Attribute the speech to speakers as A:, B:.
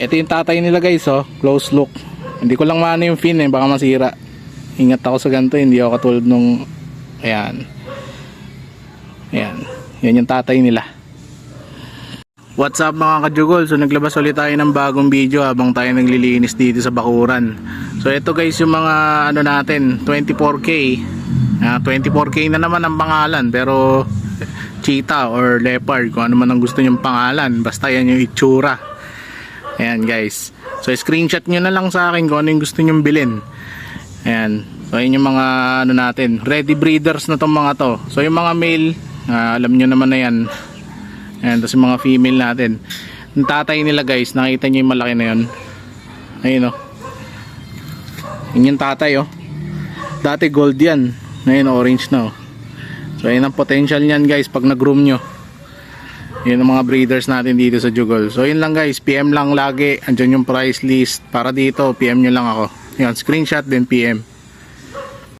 A: Ito yung tatay nila guys, oh. Close look. Hindi ko lang maano yung fin eh, baka masira. Ingat ako sa ganito, hindi ako katulad nung ayan. Ayan. Yan yung tatay nila. What's up mga kajugol? So naglabas ulit tayo ng bagong video habang tayo naglilinis dito sa bakuran. So ito guys yung mga ano natin, 24K. 24K na naman ang pangalan, pero cheetah or leopard, kung ano man ang gusto nyong pangalan, basta yan yung itsura. Ayan guys. So screenshot nyo na lang sa akin kung ano yung gusto nyong bilhin. Ayan. So yun yung mga ano natin, ready breeders na tong mga to. So yung mga male, alam nyo naman na yan. Ayan, tapos yung mga female natin. Yung tatay nila guys, nakita nyo yung malaki na yun. Ayun oh. Yun yung tatay oh. Dati gold yan. Ngayon orange na oh. So ayun ang potential nyan guys pag nag-groom nyo. Yun ang mga breeders natin dito sa Jugol. So yun lang guys, PM lang lagi. Andyan yung price list. Para dito, PM nyo lang ako. Yun, screenshot then PM.